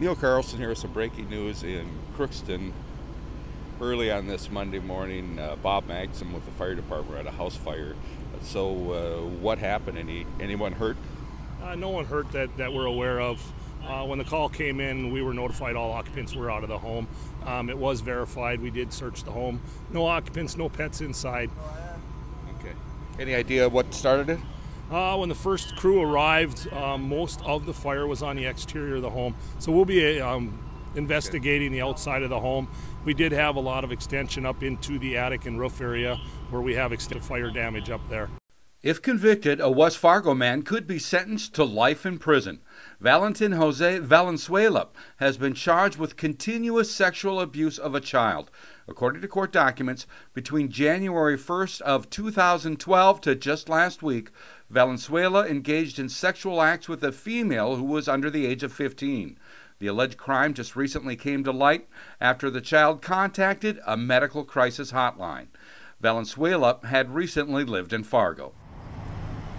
Neil Carlson here with some breaking news in Crookston. Early on this Monday morning, Bob Maxim with the fire department had a house fire. So what happened? Anyone hurt? No one hurt that we're aware of. When the call came in, we were notified all occupants were out of the home. It was verified. We did search the home. No occupants, no pets inside. Okay. Any idea what started it? When the first crew arrived, most of the fire was on the exterior of the home. So we'll be investigating the outside of the home. We did have a lot of extension up into the attic and roof area where we have extensive fire damage up there. If convicted, a West Fargo man could be sentenced to life in prison. Valentin Jose Valenzuela has been charged with continuous sexual abuse of a child. According to court documents, between January 1st of 2012 to just last week, Valenzuela engaged in sexual acts with a female who was under the age of 15. The alleged crime just recently came to light after the child contacted a medical crisis hotline. Valenzuela had recently lived in Fargo.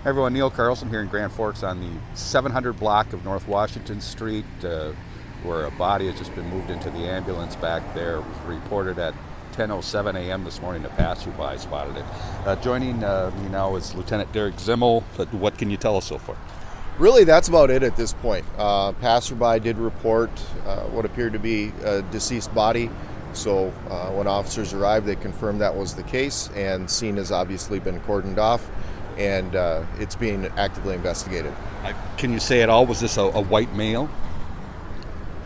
Hi everyone, Neil Carlson here in Grand Forks on the 700 block of North Washington Street, where a body has just been moved into the ambulance back there. It was reported at 10:07 a.m. this morning. A passerby spotted it. Joining me now is Lieutenant Derek Zimmel. What can you tell us so far? Really, that's about it at this point. Passerby did report what appeared to be a deceased body. So when officers arrived, they confirmed that was the case, and scene has obviously been cordoned off, and it's being actively investigated. Can you say at all, was this a white male?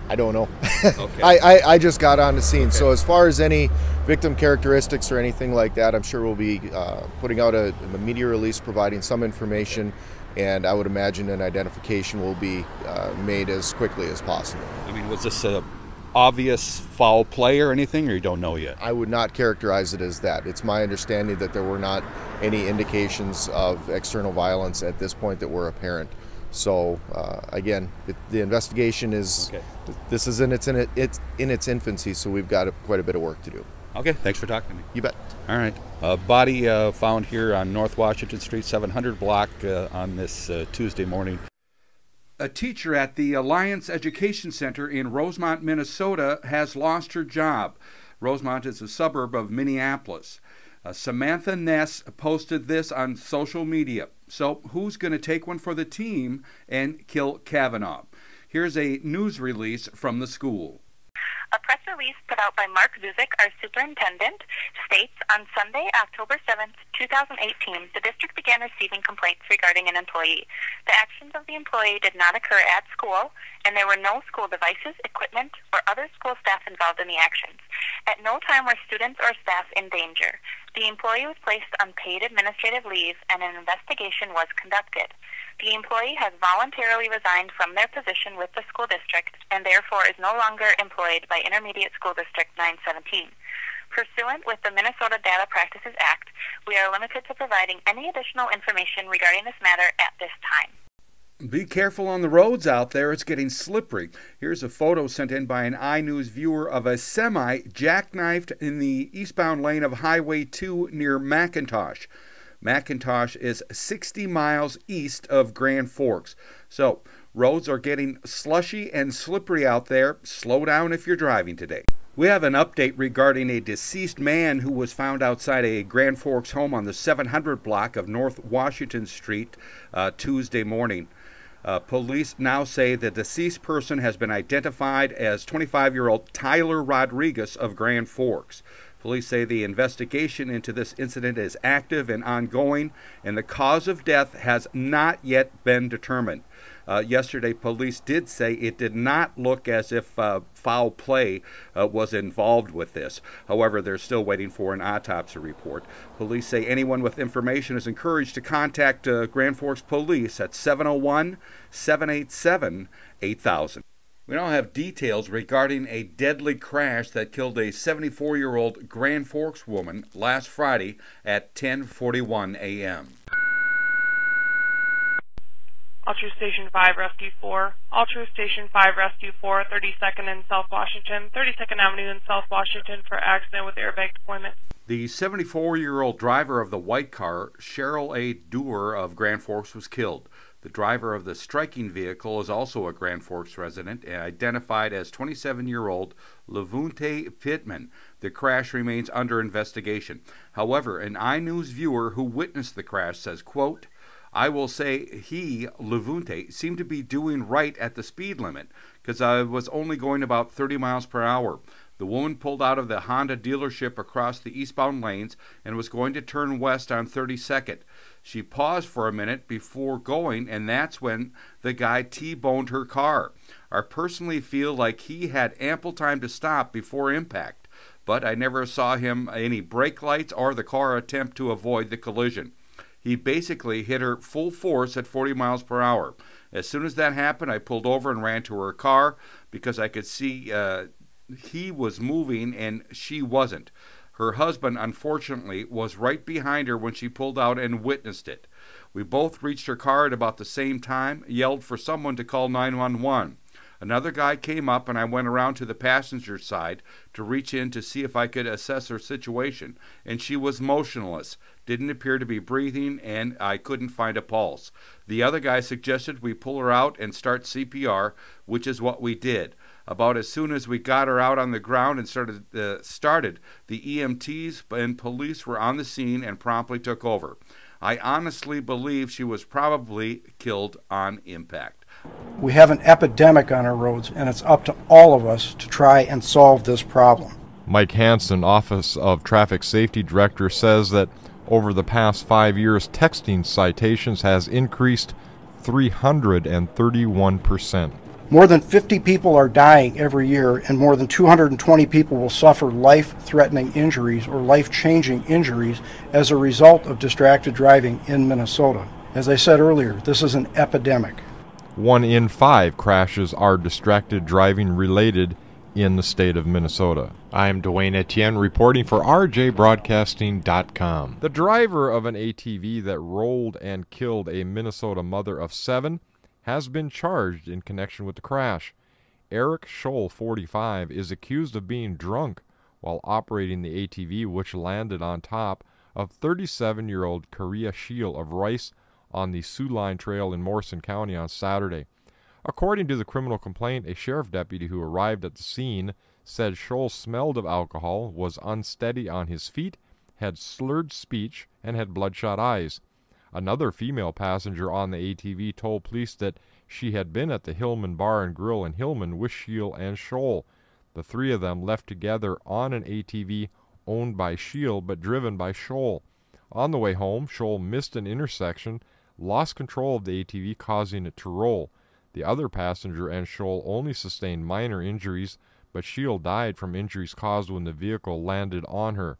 I don't know. Okay. I just got on the scene. Okay. So as far as any victim characteristics or anything like that, I'm sure we'll be putting out a media release providing some information, and I would imagine an identification will be made as quickly as possible. I mean, was this a obvious foul play or anything, or you don't know yet? I would not characterize it as that. It's my understanding that there were not any indications of external violence at this point that were apparent. So again, the investigation is, okay. This is in its infancy, so we've got quite a bit of work to do. Okay, thanks for talking to me. You bet. All right. A body found here on North Washington Street, 700 block on this Tuesday morning. A teacher at the Alliance Education Center in Rosemont, Minnesota has lost her job. Rosemont is a suburb of Minneapolis. Samantha Ness posted this on social media. So who's going to take one for the team and kill Kavanaugh? Here's a news release from the school. A press release put out by Mark Zuzik, our superintendent, states on Sunday, October 7th, 2018, the district began receiving complaints regarding an employee. The actions of the employee did not occur at school, and there were no school devices, equipment, or other school staff involved in the actions. At no time were students or staff in danger. The employee was placed on paid administrative leave, and an investigation was conducted. The employee has voluntarily resigned from their position with the school district and therefore is no longer employed by Intermediate School District 917. Pursuant with the Minnesota Data Practices Act, we are limited to providing any additional information regarding this matter at this time. Be careful on the roads out there. It's getting slippery. Here's a photo sent in by an iNewZ viewer of a semi jackknifed in the eastbound lane of Highway 2 near McIntosh. McIntosh is 60 miles east of Grand Forks. So, roads are getting slushy and slippery out there. Slow down if you're driving today. We have an update regarding a deceased man who was found outside a Grand Forks home on the 700 block of North Washington Street Tuesday morning. Police now say the deceased person has been identified as 25-year-old Tyler Rodriguez of Grand Forks. Police say the investigation into this incident is active and ongoing, and the cause of death has not yet been determined. Yesterday, police did say it did not look as if foul play was involved with this. However, they're still waiting for an autopsy report. Police say anyone with information is encouraged to contact Grand Forks Police at 701-787-8000. We now have details regarding a deadly crash that killed a 74-year-old Grand Forks woman last Friday at 10:41 a.m. Ultra Station 5 Rescue 4. Ultra Station 5 Rescue 4, 32nd and South Washington, 32nd Avenue in South Washington for accident with airbag deployment. The 74-year-old driver of the white car, Cheryl A. Dewar of Grand Forks, was killed. The The driver of the striking vehicle is also a Grand Forks resident and identified as 27-year-old Levunte Pittman. The crash remains under investigation. However, an iNewZ viewer who witnessed the crash says, quote, "I will say he, Levunte, seemed to be doing right at the speed limit because I was only going about 30 miles per hour. The woman pulled out of the Honda dealership across the eastbound lanes and was going to turn west on 32nd. She paused for a minute before going, and that's when the guy T-boned her car. I personally feel like he had ample time to stop before impact, but I never saw him any brake lights or the car attempt to avoid the collision. He basically hit her full force at 40 miles per hour. As soon as that happened, I pulled over and ran to her car because I could see he was moving and she wasn't. Her husband, unfortunately, was right behind her when she pulled out and witnessed it. We both reached her car at about the same time, yelled for someone to call 911. Another guy came up and I went around to the passenger side to reach in to see if I could assess her situation, and she was motionless, didn't appear to be breathing, and I couldn't find a pulse. The other guy suggested we pull her out and start CPR, which is what we did. About as soon as we got her out on the ground and started, the EMTs and police were on the scene and promptly took over. I honestly believe she was probably killed on impact." We have an epidemic on our roads, and it's up to all of us to try and solve this problem. Mike Hansen, Office of Traffic Safety Director, says that over the past 5 years, texting citations has increased 331%. More than 50 people are dying every year, and more than 220 people will suffer life-threatening injuries or life-changing injuries as a result of distracted driving in Minnesota. As I said earlier, this is an epidemic. 1 in 5 crashes are distracted driving related in the state of Minnesota. I'm Dwayne Etienne reporting for RJBroadcasting.com. The driver of an ATV that rolled and killed a Minnesota mother of 7 has been charged in connection with the crash. Eric Scholl, 45, is accused of being drunk while operating the ATV, which landed on top of 37-year-old Korea Shield of Rice on the Sioux Line Trail in Morrison County on Saturday. According to the criminal complaint, a sheriff deputy who arrived at the scene said Scholl smelled of alcohol, was unsteady on his feet, had slurred speech, and had bloodshot eyes. Another female passenger on the ATV told police that she had been at the Hillman Bar and Grill in Hillman with Shield and Scholl. The three of them left together on an ATV owned by Shield but driven by Scholl. On the way home, Scholl missed an intersection, lost control of the ATV, causing it to roll. The other passenger and Scholl only sustained minor injuries, but Shield died from injuries caused when the vehicle landed on her.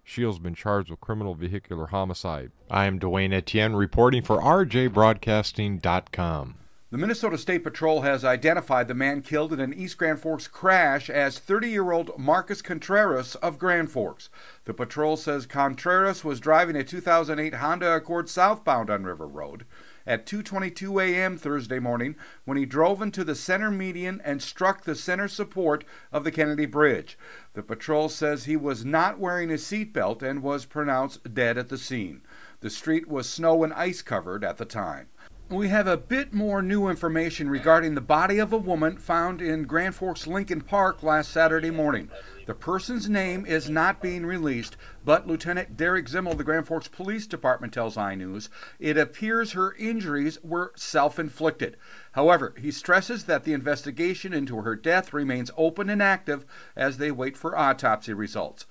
Shield's been charged with criminal vehicular homicide. I'm Dwayne Etienne reporting for RJBroadcasting.com. The Minnesota State Patrol has identified the man killed in an East Grand Forks crash as 30-year-old Marcus Contreras of Grand Forks. The patrol says Contreras was driving a 2008 Honda Accord southbound on River Road at 2:22 a.m. Thursday morning when he drove into the center median and struck the center support of the Kennedy Bridge. The patrol says he was not wearing a seatbelt and was pronounced dead at the scene. The street was snow and ice covered at the time. We have a bit more new information regarding the body of a woman found in Grand Forks Lincoln Park last Saturday morning. The person's name is not being released, but Lieutenant Derek Zimmel of the Grand Forks Police Department tells iNewZ it appears her injuries were self-inflicted. However, he stresses that the investigation into her death remains open and active as they wait for autopsy results.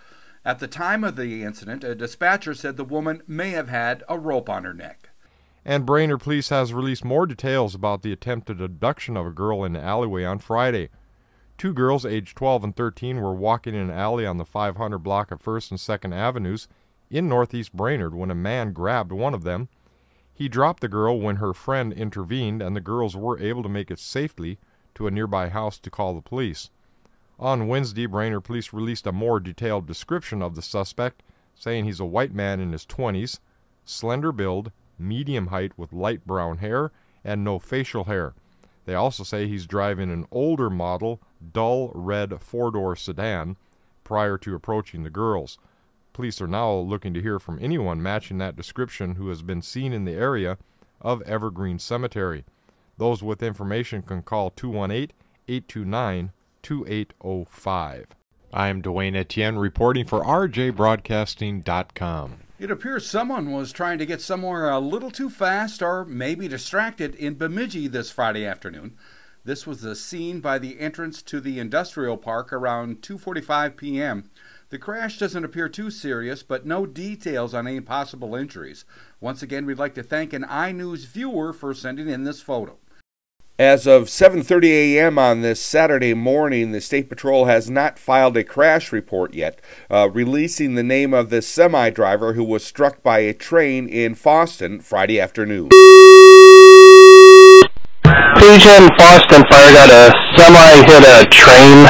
At the time of the incident, a dispatcher said the woman may have had a rope on her neck. And Brainerd Police has released more details about the attempted abduction of a girl in an alleyway on Friday. 2 girls aged 12 and 13 were walking in an alley on the 500 block of 1st and 2nd Avenues in northeast Brainerd when a man grabbed one of them. He dropped the girl when her friend intervened, and the girls were able to make it safely to a nearby house to call the police. On Wednesday, Brainerd Police released a more detailed description of the suspect, saying he's a white man in his 20s, slender build, medium height with light brown hair, and no facial hair. They also say he's driving an older model, dull red 4-door sedan prior to approaching the girls. Police are now looking to hear from anyone matching that description who has been seen in the area of Evergreen Cemetery. Those with information can call 218-829-2805. I am Dwayne Etienne reporting for rjbroadcasting.com. It appears someone was trying to get somewhere a little too fast or maybe distracted in Bemidji this Friday afternoon. This was the scene by the entrance to the industrial park around 2:45 p.m. The crash doesn't appear too serious, but no details on any possible injuries. Once again, we'd like to thank an iNewZ viewer for sending in this photo. As of 7:30 a.m. on this Saturday morning, the State Patrol has not filed a crash report yet, releasing the name of the semi-driver who was struck by a train in Fosston Friday afternoon. Bemidji Fosston Fire got a semi hit a train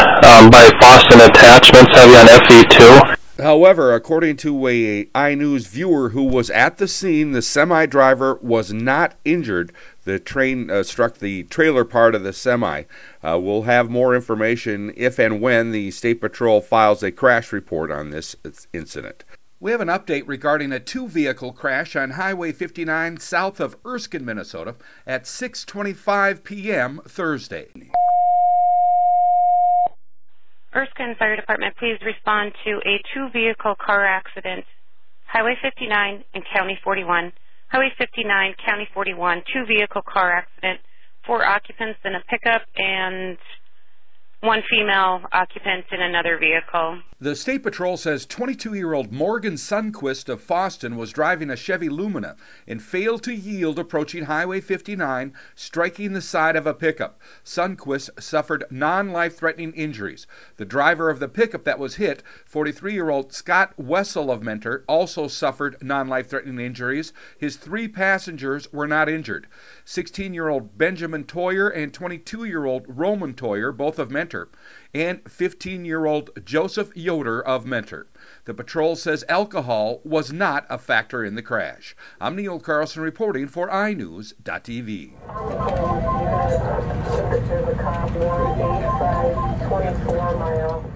by Fosston Attachments, heavy on FE2. However, according to a iNewZ viewer who was at the scene, the semi-driver was not injured. The train struck the trailer part of the semi. We'll have more information if and when the State Patrol files a crash report on this incident. We have an update regarding a two-vehicle crash on Highway 59 south of Erskine, Minnesota at 6:25 p.m. Thursday. Erskine Fire Department, please respond to a two-vehicle car accident, Highway 59 and County 41. Highway 59, County 41, two-vehicle car accident, 4 occupants in a pickup and 1 female occupant in another vehicle. The State Patrol says 22-year-old Morgan Sundquist of Fosston was driving a Chevy Lumina and failed to yield approaching Highway 59, striking the side of a pickup. Sundquist suffered non-life-threatening injuries. The driver of the pickup that was hit, 43-year-old Scott Wessel of Mentor, also suffered non-life-threatening injuries. His 3 passengers were not injured. 16-year-old Benjamin Toyer and 22-year-old Roman Toyer, both of Mentor, and 15-year-old Joseph Yoder of Mentor. The patrol says alcohol was not a factor in the crash. I'm Neil Carlson reporting for iNewZ.TV. 24 mile.